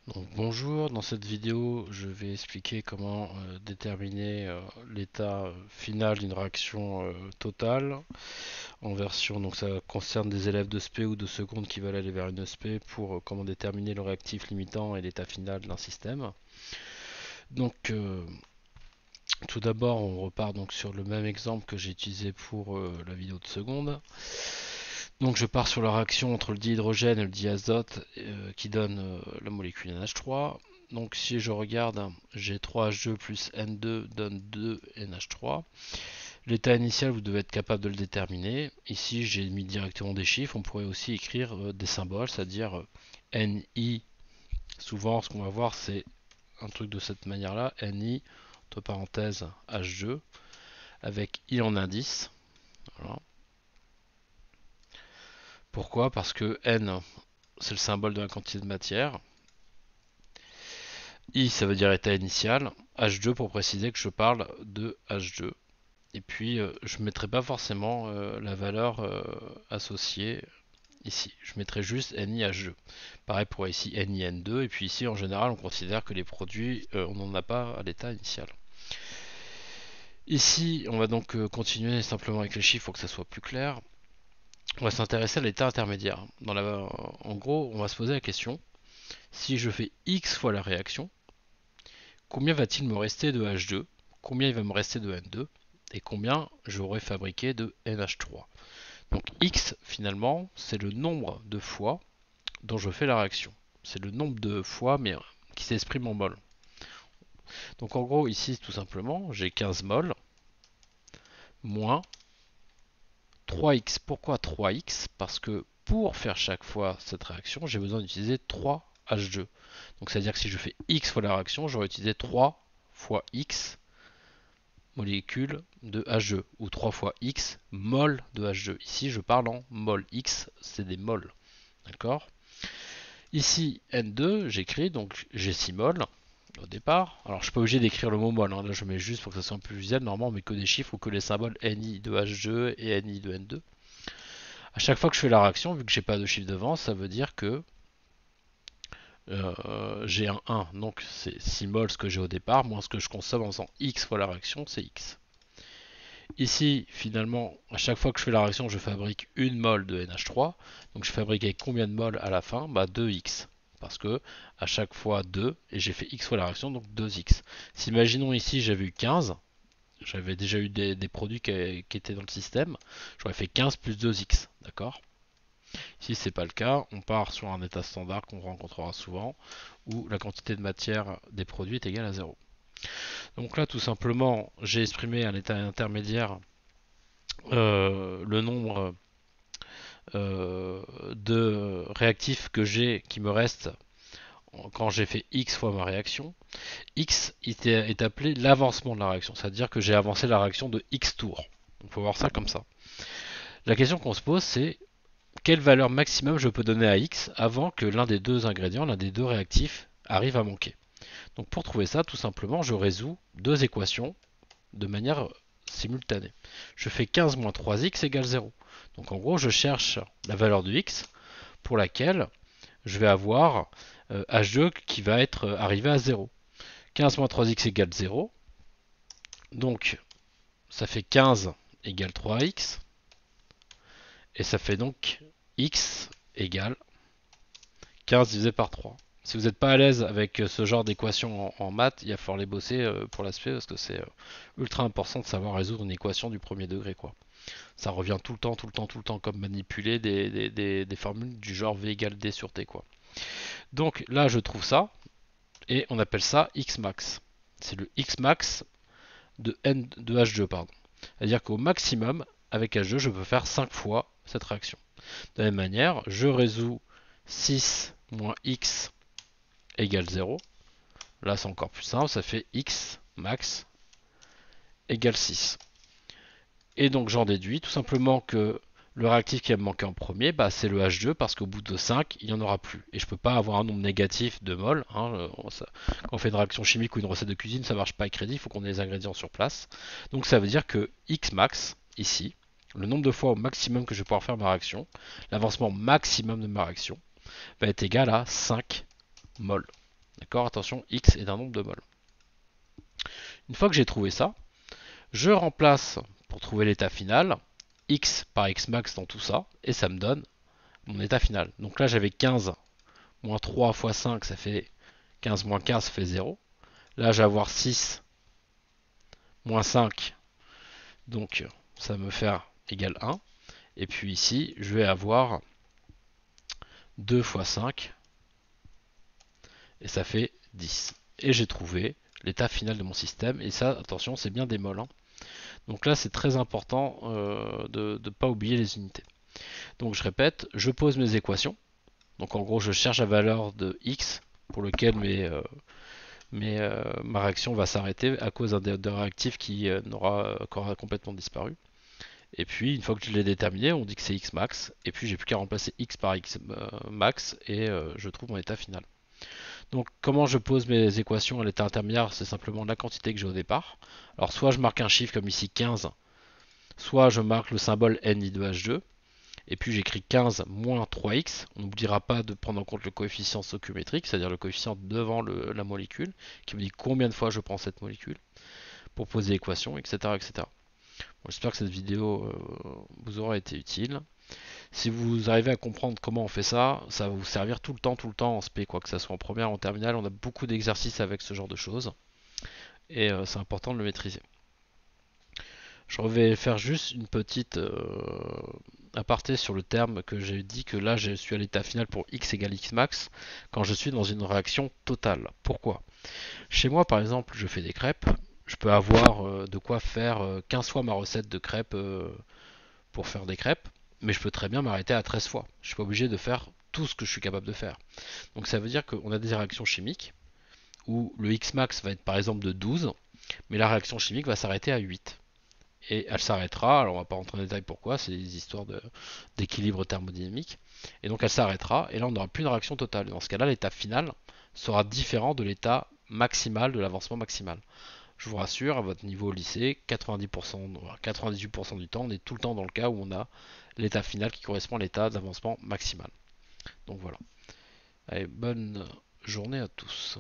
Donc, bonjour, dans cette vidéo je vais expliquer comment déterminer l'état final d'une réaction totale en version, donc ça concerne des élèves de SP ou de seconde qui veulent aller vers une SP pour comment déterminer le réactif limitant et l'état final d'un système. Donc tout d'abord on repart donc sur le même exemple que j'ai utilisé pour la vidéo de seconde. Donc je pars sur la réaction entre le dihydrogène et le diazote qui donne la molécule NH3. Donc si je regarde, j'ai 3H2 plus N2 donne 2NH3. L'état initial, vous devez être capable de le déterminer. Ici, j'ai mis directement des chiffres. On pourrait aussi écrire des symboles, c'est-à-dire NI. Souvent, ce qu'on va voir, c'est un truc de cette manière-là. NI, entre parenthèses, H2, avec I en indice. Voilà. Pourquoi? Parce que N, c'est le symbole de la quantité de matière. I, ça veut dire état initial. H2 pour préciser que je parle de H2. Et puis, je ne mettrai pas forcément la valeur associée ici. Je mettrai juste NiH2. Pareil pour ici NiN2. Et puis ici, en général, on considère que les produits, on n'en a pas à l'état initial. Ici, on va donc continuer simplement avec les chiffres pour que ça soit plus clair. On va s'intéresser à l'état intermédiaire. En gros, on va se poser la question, si je fais X fois la réaction, combien va-t-il me rester de H2? Combien il va me rester de N2? Et combien j'aurai fabriqué de NH3? Donc X, finalement, c'est le nombre de fois dont je fais la réaction. C'est le nombre de fois, mais qui s'exprime en mol. Donc en gros, ici, tout simplement, j'ai 15 mols moins 3x. Pourquoi 3x? Parce que pour faire chaque fois cette réaction, j'ai besoin d'utiliser 3 H2. Donc c'est-à-dire que si je fais x fois la réaction, j'aurais utilisé 3 fois x molécules de H2 ou 3 fois x mol de H2. Ici, je parle en mol. X, c'est des mols. D'accord? Ici, N2, j'écris, donc j'ai 6 mols au départ. Alors je suis pas obligé d'écrire le mot mol, hein. Là je mets juste pour que ça soit un peu visuel. Normalement on met que des chiffres ou que les symboles Ni de H2 et Ni de N2. À chaque fois que je fais la réaction, vu que j'ai pas de chiffre devant, ça veut dire que j'ai un 1. Donc c'est 6 mols ce que j'ai au départ, moins ce que je consomme en faisant X fois la réaction, c'est X. Ici, finalement, à chaque fois que je fais la réaction, je fabrique une mol de NH3. Donc je fabrique avec combien de mols à la fin? 2x. Parce que à chaque fois 2, et j'ai fait x fois la réaction, donc 2x. Si imaginons ici j'avais eu 15, j'avais déjà eu des produits qui étaient dans le système, j'aurais fait 15 plus 2x, d'accord? Si c'est pas le cas, on part sur un état standard qu'on rencontrera souvent, où la quantité de matière des produits est égale à 0. Donc là, tout simplement, j'ai exprimé un état intermédiaire, le nombre de réactifs que j'ai qui me reste quand j'ai fait X fois ma réaction. X est appelé l'avancement de la réaction, c'est-à-dire que j'ai avancé la réaction de X tours. On peut voir ça comme ça. La question qu'on se pose, c'est quelle valeur maximum je peux donner à X avant que l'un des deux ingrédients, l'un des deux réactifs, arrive à manquer. Donc pour trouver ça, tout simplement, je résous deux équations de manière simultanée. Je fais 15 moins 3x égale 0. Donc en gros, je cherche la valeur de x pour laquelle je vais avoir H2 qui va être arrivé à 0. 15 moins 3x égale 0. Donc ça fait 15 égale 3x. Et ça fait donc x égale 15 divisé par 3. Si vous n'êtes pas à l'aise avec ce genre d'équation en maths, il va falloir les bosser pour l'aspect parce que c'est ultra important de savoir résoudre une équation du premier degré, quoi. Ça revient tout le temps, tout le temps, tout le temps comme manipuler des formules du genre V égale D sur T, quoi. Donc là, je trouve ça et on appelle ça X max. C'est le X max de H2, pardon. C'est-à-dire qu'au maximum, avec H2, je peux faire 5 fois cette réaction. De la même manière, je résous 6 moins X égale 0. Là, c'est encore plus simple, ça fait X max égale 6. Et donc j'en déduis tout simplement que le réactif qui va me manquer en premier, c'est le H2 parce qu'au bout de 5, il n'y en aura plus. Et je ne peux pas avoir un nombre négatif de mol. Quand on fait une réaction chimique ou une recette de cuisine, ça ne marche pas avec crédit, il faut qu'on ait les ingrédients sur place. Donc ça veut dire que X max, ici, le nombre de fois au maximum que je vais pouvoir faire ma réaction, l'avancement maximum de ma réaction, va être égal à 5 mol. D'accord? Attention, x est un nombre de mol. Une fois que j'ai trouvé ça, je remplace pour trouver l'état final x par x max dans tout ça et ça me donne mon état final. Donc là j'avais 15 moins 3 fois 5 ça fait 15 moins 15 ça fait 0. Là je vais avoir 6 moins 5 donc ça va me faire égal 1. Et puis ici je vais avoir 2 fois 5 et ça fait 10. Et j'ai trouvé l'état final de mon système. Et ça, attention, c'est bien des mols. Hein. Donc là, c'est très important de ne pas oublier les unités. Donc je répète, je pose mes équations. Donc en gros, je cherche la valeur de x pour lequel ma réaction va s'arrêter à cause d'un réactif qui aura complètement disparu. Et puis, une fois que je l'ai déterminé, on dit que c'est x max. Et puis, j'ai plus qu'à remplacer x par x max et je trouve mon état final. Donc comment je pose mes équations à l'état intermédiaire, c'est simplement la quantité que j'ai au départ. Alors soit je marque un chiffre comme ici 15, soit je marque le symbole Ni2H2, et puis j'écris 15 moins 3x. On n'oubliera pas de prendre en compte le coefficient stoichiométrique, c'est-à-dire le coefficient devant la molécule, qui me dit combien de fois je prends cette molécule, pour poser l'équation, etc. etc. Bon, j'espère que cette vidéo vous aura été utile. Si vous arrivez à comprendre comment on fait ça, ça va vous servir tout le temps en SP, quoi que ce soit en première ou en terminale. On a beaucoup d'exercices avec ce genre de choses et c'est important de le maîtriser. Je vais faire juste une petite aparté sur le terme que j'ai dit que là je suis à l'état final pour x égale x max quand je suis dans une réaction totale. Pourquoi? Chez moi par exemple, je fais des crêpes. Je peux avoir de quoi faire 15 fois ma recette de crêpes pour faire des crêpes, mais je peux très bien m'arrêter à 13 fois. Je suis pas obligé de faire tout ce que je suis capable de faire. Donc ça veut dire qu'on a des réactions chimiques où le X max va être par exemple de 12, mais la réaction chimique va s'arrêter à 8. Et elle s'arrêtera, alors on va pas rentrer en détail pourquoi, c'est des histoires d'équilibre thermodynamique. Et donc elle s'arrêtera, et là on n'aura plus une réaction totale. Dans ce cas-là, l'état final sera différent de l'état maximal, de l'avancement maximal. Je vous rassure, à votre niveau au lycée, 90%, 98% du temps, on est tout le temps dans le cas où on a l'état final qui correspond à l'état d'avancement maximal. Donc voilà. Allez, bonne journée à tous.